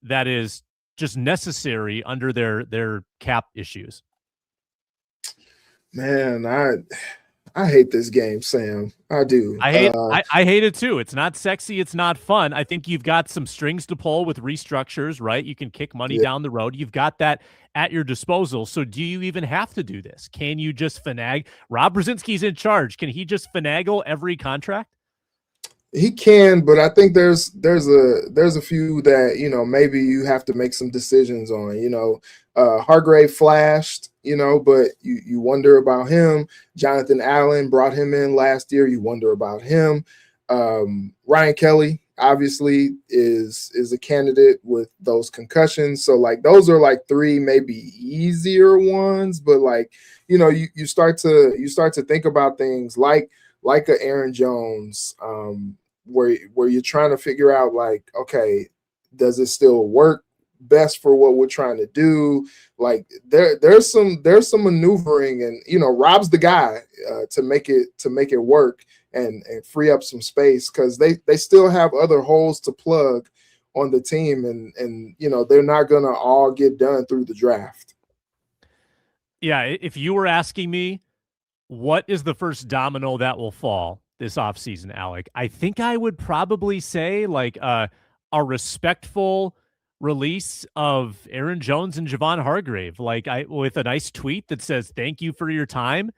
that is just necessary under their cap issues? Man, I hate this game, Sam. I do. I hate it too. It's not sexy. It's not fun. I think you've got some strings to pull with restructures, right? You can kick money down the road. You've got that at your disposal. So do you even have to do this? Can you just finagle? Rob Brzezinski's in charge. Can he just finagle every contract? He can, but I think there's a few that, maybe you have to make some decisions on. Hargrave flashed, but you wonder about him. Jonathan Allen brought him in last year. You wonder about him. Ryan Kelly obviously is a candidate with those concussions. So, like, those are like 3 maybe easier ones, but like, you start to think about things like a Aaron Jones, where you're trying to figure out, like, okay, does it still work best for what we're trying to do? Like, there's some maneuvering, and Rob's the guy to make it work and free up some space, because they still have other holes to plug on the team, and they're not going to all get done through the draft. Yeah, if you were asking me what is the first domino that will fall this offseason, Alec, I think I would probably say like a respectful release of Aaron Jones and Javon Hargrave, with a nice tweet that says thank you for your time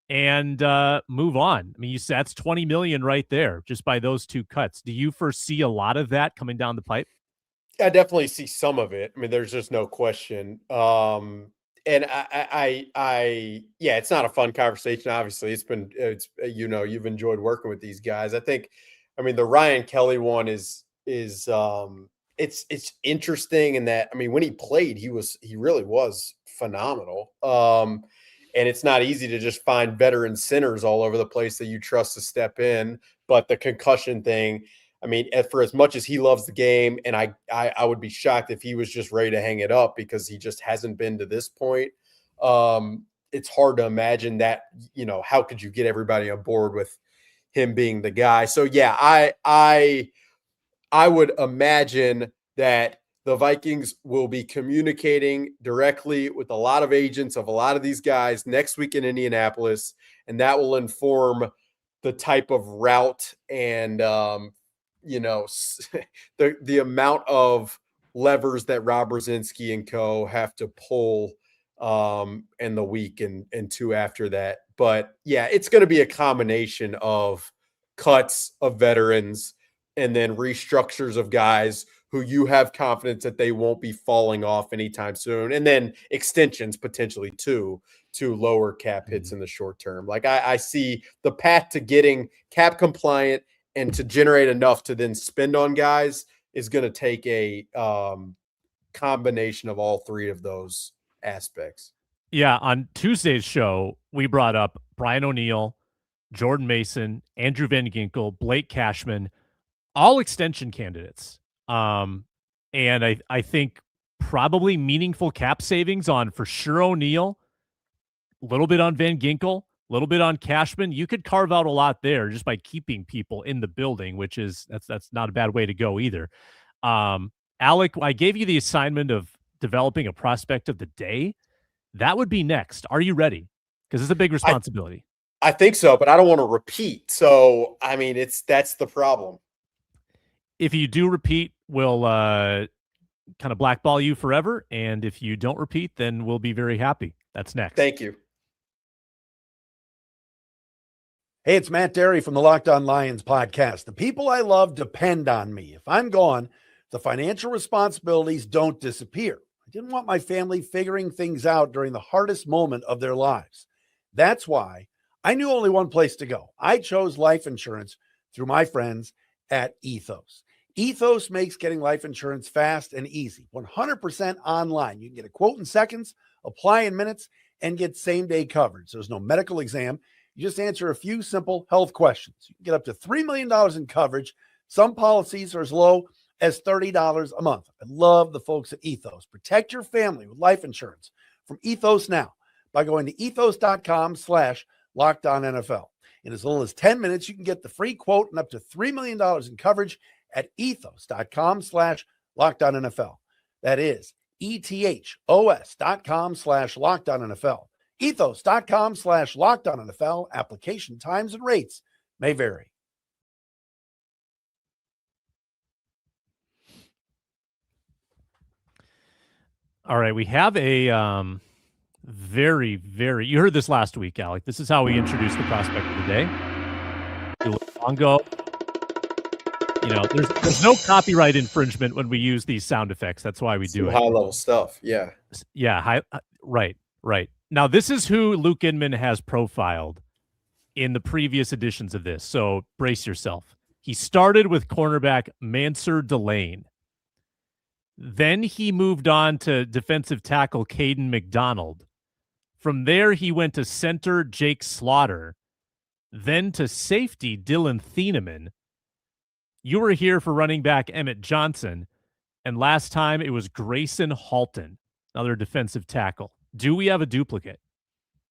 and move on. I mean, that's $20 million right there just by those two cuts. Do you foresee a lot of that coming down the pipe? I definitely see some of it. I mean, there's just no question. And yeah, it's not a fun conversation. Obviously, you've enjoyed working with these guys. I think, I mean, the Ryan Kelly one is it's interesting in that, I mean, when he played, he really was phenomenal. And it's not easy to just find veteran centers all over the place that you trust to step in. But the concussion thing, I mean, for as much as he loves the game, and I would be shocked if he was just ready to hang it up because he just hasn't been to this point. It's hard to imagine that, how could you get everybody on board with him being the guy? So yeah, I would imagine that the Vikings will be communicating directly with a lot of agents of a lot of these guys next week in Indianapolis, and that will inform the type of route and the amount of levers that Rob Brzezinski and co have to pull in the week and two after that. But yeah, it's going to be a combination of cuts of veterans and then restructures of guys who you have confidence that they won't be falling off anytime soon. And then extensions potentially to lower cap hits in the short term. Like I see the path to getting cap compliant and to generate enough to then spend on guys is going to take a combination of all three of those aspects. Yeah, on Tuesday's show, we brought up Brian O'Neill, Jordan Mason, Andrew Van Ginkel, Blake Cashman, all extension candidates. And I think probably meaningful cap savings on for sure O'Neill, a little bit on Van Ginkel, a little bit on Cashman. You could carve out a lot there just by keeping people in the building, which is that's not a bad way to go either. Alec, I gave you the assignment of developing a prospect of the day. That would be next. Are you ready? Because it's a big responsibility. I think so, but I don't want to repeat. So, I mean, that's the problem. If you do repeat, we'll kind of blackball you forever. And if you don't repeat, then we'll be very happy. That's next. Thank you. Hey, it's Matt Derry from the Locked On Lions podcast. The people I love depend on me. If I'm gone, the financial responsibilities don't disappear. I didn't want my family figuring things out during the hardest moment of their lives. That's why I knew only one place to go. I chose life insurance through my friends at Ethos. Ethos makes getting life insurance fast and easy, 100% online. You can get a quote in seconds, apply in minutes, and get same-day coverage. There's no medical exam. You just answer a few simple health questions. You can get up to $3 million in coverage. Some policies are as low as $30 a month. I love the folks at Ethos. Protect your family with life insurance from Ethos now by going to ethos.com/LockedOnNFL. In as little as 10 minutes, you can get the free quote and up to $3 million in coverage at ethos.com/LockedOnNFL. That is ethos.com/LockedOnNFL. Ethos.com/LockedOnNFL. Application times and rates may vary. All right, we have a very, very, you heard this last week, Alec. This is how we introduce the prospect of the day. Longo. There's no copyright infringement when we use these sound effects. That's why we do it. High level stuff. Yeah. Yeah. Right. Now, this is who Luke Inman has profiled in the previous editions of this. So brace yourself. He started with cornerback Mansur Delane. Then he moved on to defensive tackle Caden McDonald. From there, he went to center Jake Slaughter. Then to safety Dylan Thieneman. You were here for running back Emmett Johnson. And last time it was Grayson Halton, another defensive tackle. Do we have a duplicate?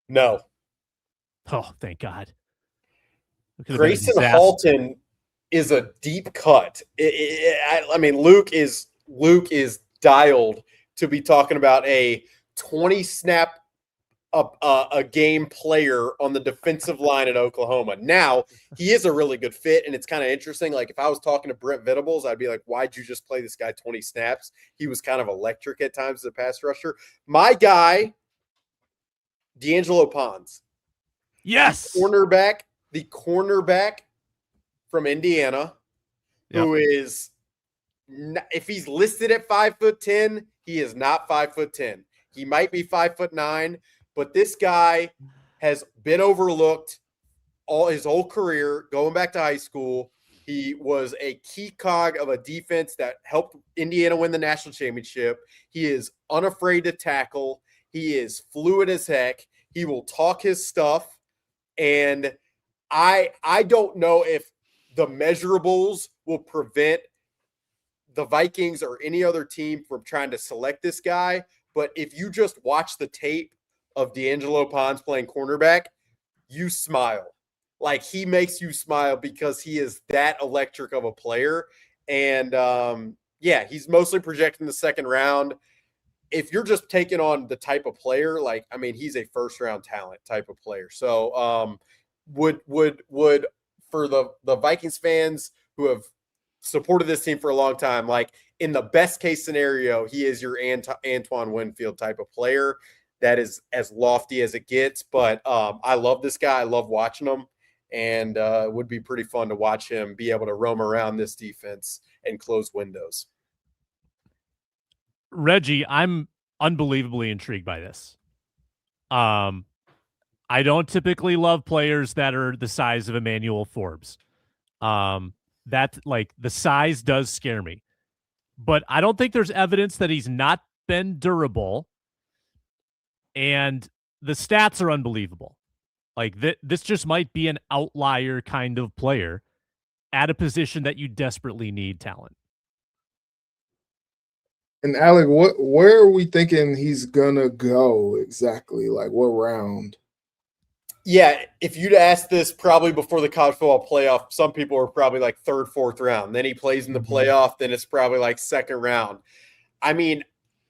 No. Oh, thank God. Grayson Halton is a deep cut. I mean, Luke is dialed to be talking about a 20 snap a game player on the defensive line at Oklahoma. Now, he is a really good fit, and it's kind of interesting. Like, if I was talking to Brent Venables, I'd be like, why'd you just play this guy 20 snaps? He was kind of electric at times as a pass rusher. My guy, D'Angelo Pons. Yes. The cornerback from Indiana, who is, if he's listed at 5'10", he is not 5'10". He might be 5'9", but this guy has been overlooked all his whole career, going back to high school. He was a key cog of a defense that helped Indiana win the national championship. He is unafraid to tackle. He is fluid as heck. He will talk his stuff. And I don't know if the measurables will prevent the Vikings or any other team from trying to select this guy. But if you just watch the tape of D'Angelo Pons playing cornerback, you smile. Like, he makes you smile because he is that electric of a player. And, he's mostly projected in the second round. If you're just taking on the type of player, he's a first-round talent type of player. So would for the Vikings fans who have supported this team for a long time, like, in the best-case scenario, he is your Antoine Winfield type of player. That is as lofty as it gets, but I love this guy. I love watching him, and it would be pretty fun to watch him be able to roam around this defense and close windows. Reggie, I'm unbelievably intrigued by this. I don't typically love players that are the size of Emmanuel Forbes. That, like, the size does scare me, but I don't think there's evidence that he's not been durable. And the stats are unbelievable. Like, this just might be an outlier kind of player at a position that you desperately need talent. And Alec, where are we thinking he's gonna go exactly? Like, what round? Yeah, if you'd asked this probably before the college football playoff, some people were probably like third, fourth round. Then he plays in the playoff, then it's probably like second round. I mean,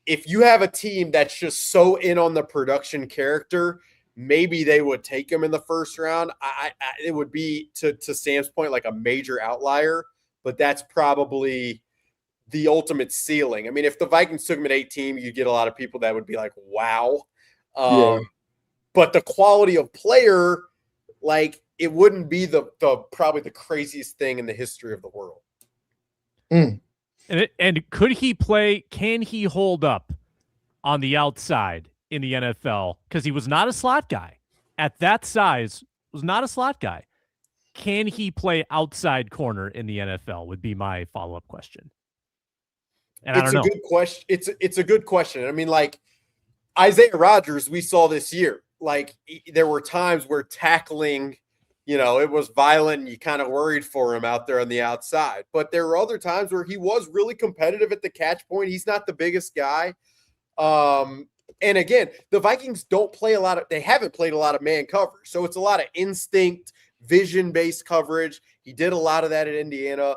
if you have a team that's just so in on the production character, maybe they would take him in the first round. It would be, to Sam's point, like a major outlier, but that's probably the ultimate ceiling. I mean, if the Vikings took him at 18, you'd get a lot of people that would be like, wow. But the quality of player, like, it wouldn't be the probably the craziest thing in the history of the world. And could he play? Can he hold up on the outside in the NFL? Because he was not a slot guy at that size. Was not a slot guy. Can he play outside corner in the NFL? Would be my follow-up question. And it's a good question. It's a good question. I mean, like, Isaiah Rodgers, we saw this year. Like, there were times where tackling, it was violent and you kind of worried for him out there on the outside. But there were other times where he was really competitive at the catch point. He's not the biggest guy. And again, the Vikings they haven't played a lot of man coverage. So it's a lot of instinct, vision-based coverage. He did a lot of that at Indiana.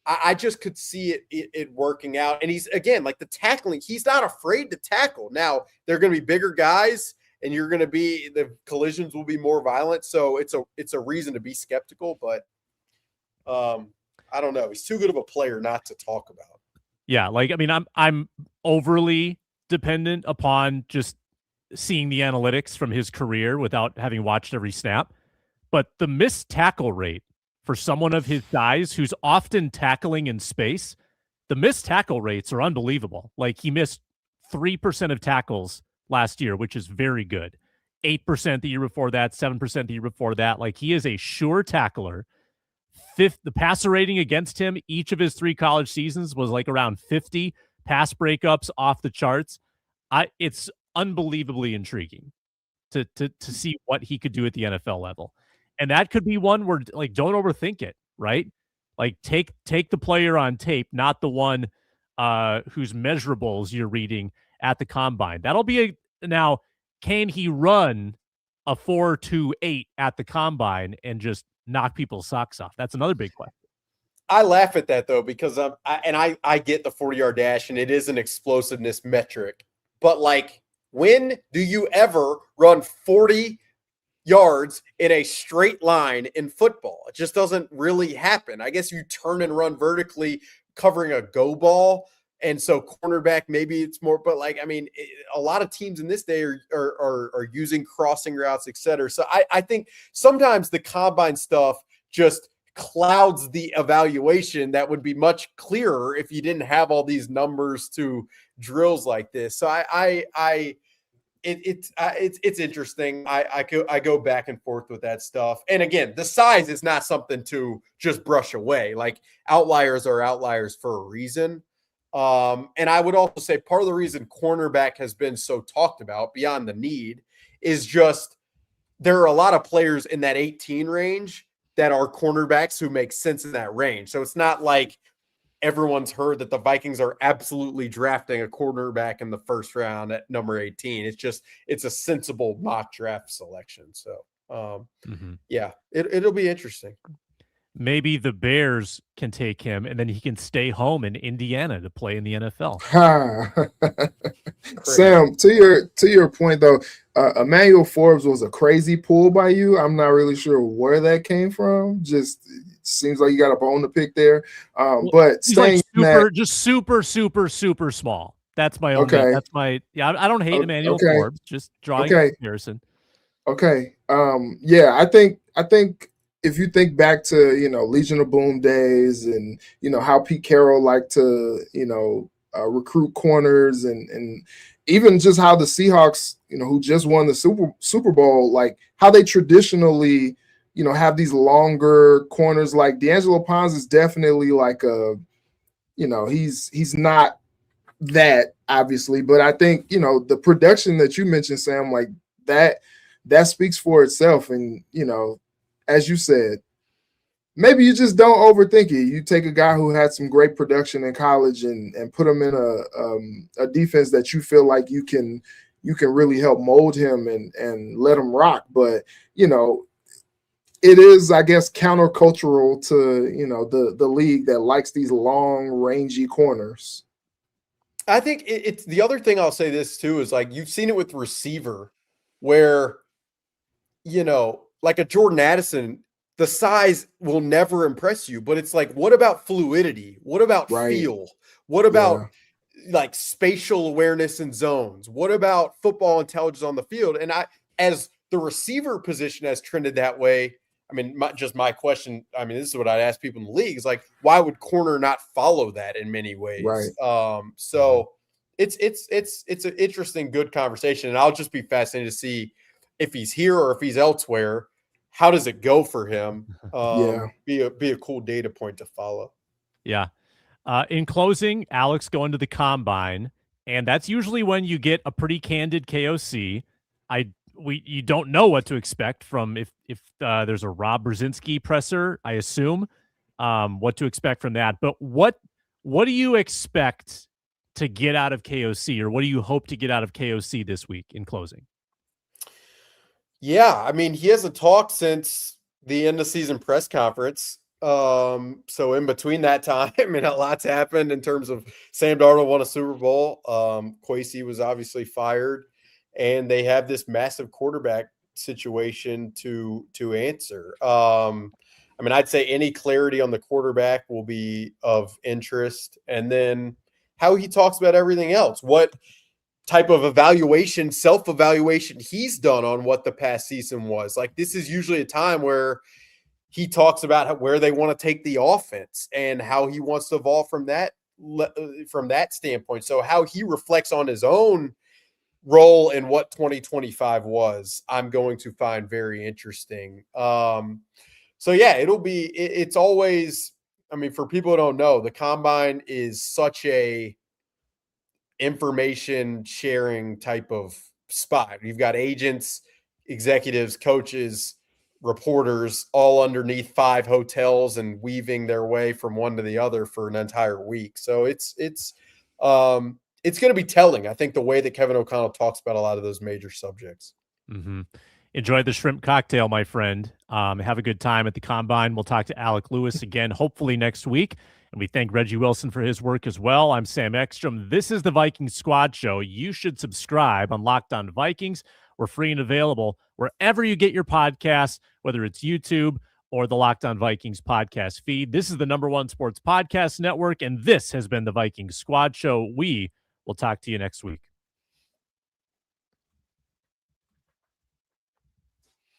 I just could see it working out. And he's, again, like, the tackling, he's not afraid to tackle. Now, they're going to be bigger guys, and the collisions will be more violent. So it's a reason to be skeptical, but I don't know. He's too good of a player not to talk about. Yeah. Like, I mean, I'm overly dependent upon just seeing the analytics from his career without having watched every snap. But the missed tackle rate for someone of his size who's often tackling in space, the missed tackle rates are unbelievable. Like, he missed 3% of tackles last year, which is very good. 8% the year before that, 7% the year before that. Like, he is a sure tackler. The passer rating against him, each of his 3 college seasons was like around 50 pass breakups, off the charts. It's unbelievably intriguing to see what he could do at the NFL level. And that could be one where, like, don't overthink it, right? Like, take the player on tape, not the one whose measurables you're reading at the combine. That'll be now, can he run a 4.28 at the combine and just knock people's socks off? That's another big question. I laugh at that though, because I get the 40-yard dash and it is an explosiveness metric, but like, when do you ever run 40 yards in a straight line in football? It just doesn't really happen. I guess you turn and run vertically covering a go ball. And so cornerback, maybe it's more, but like, I mean, a lot of teams in this day are using crossing routes, et cetera. So I think sometimes the combine stuff just clouds the evaluation that would be much clearer if you didn't have all these numbers to drills like this. So it's interesting. I go back and forth with that stuff. And again, the size is not something to just brush away. Like, outliers are outliers for a reason. And I would also say part of the reason cornerback has been so talked about beyond the need is just there are a lot of players in that 18 range that are cornerbacks who make sense in that range. So it's not like everyone's heard that the Vikings are absolutely drafting a quarterback in the first round at number 18. It's a sensible mock draft selection. So, yeah, it'll be interesting. Maybe the Bears can take him and then he can stay home in Indiana to play in the NFL. Sam, to your point though, Emmanuel Forbes was a crazy pull by you. I'm not really sure where that came from. Just seems like you got a bone to pick there. But staying like super small. That's my only. Okay. That's my. Yeah, I don't hate Emmanuel Forbes. Just drawing a comparison. Okay. Yeah, I think if you think back to, Legion of Boom days and, how Pete Carroll liked to, recruit corners and even just how the Seahawks, who just won the Super Bowl, like how they traditionally, have these longer corners. Like D'Angelo Pons is definitely like he's not that, obviously, but I think, the production that you mentioned, Sam, like that speaks for itself. And, as you said, maybe you just don't overthink it. You take a guy who had some great production in college and put him in a defense that you feel like you can really help mold him and let him rock. But, it is, I guess, countercultural to, the league that likes these long, rangy corners. I think it's the other thing I'll say this too is like you've seen it with receiver where, like a Jordan Addison, the size will never impress you, but it's like, what about fluidity? What about feel? What about like spatial awareness in zones? What about football intelligence on the field? And as the receiver position has trended that way, I mean, my question, I mean, this is what I'd ask people in the league is like, why would corner not follow that in many ways? Right. So it's an interesting, good conversation. And I'll just be fascinated to see if he's here or if he's elsewhere. How does it go for him? Be a cool data point to follow. Yeah. In closing, Alex going to the combine, and that's usually when you get a pretty candid KOC. You don't know what to expect from if there's a Rob Brzezinski presser, I assume, what to expect from that. But what do you expect to get out of KOC, or what do you hope to get out of KOC this week in closing? Yeah, I mean, he hasn't talked since the end of season press conference. So in between that time, I mean, a lot's happened in terms of Sam Darnold won a Super Bowl. Kwesi was obviously fired, and they have this massive quarterback situation to answer. I mean, I'd say any clarity on the quarterback will be of interest, and then how he talks about everything else. What type of evaluation, self-evaluation he's done on what the past season was. Like, this is usually a time where he talks about where they want to take the offense and how he wants to evolve from that standpoint. So how he reflects on his own role in what 2025 was, I'm going to find very interesting. So yeah, it's always, I mean, for people who don't know, the combine is such a information sharing type of spot. You've got agents, executives, coaches, reporters all underneath 5 hotels and weaving their way from one to the other for an entire week. So it's going to be telling, I think, the way that Kevin O'Connell talks about a lot of those major subjects. Mm-hmm. Enjoy the shrimp cocktail, my friend. Have a good time at the Combine. We'll talk to Alec Lewis again, hopefully next week. And we thank Reggie Wilson for his work as well. I'm Sam Ekstrom. This is the Vikings Squad Show. You should subscribe on Locked On Vikings. We're free and available wherever you get your podcasts, whether it's YouTube or the Locked On Vikings podcast feed. This is the #1 sports podcast network, and this has been the Vikings Squad Show. We will talk to you next week.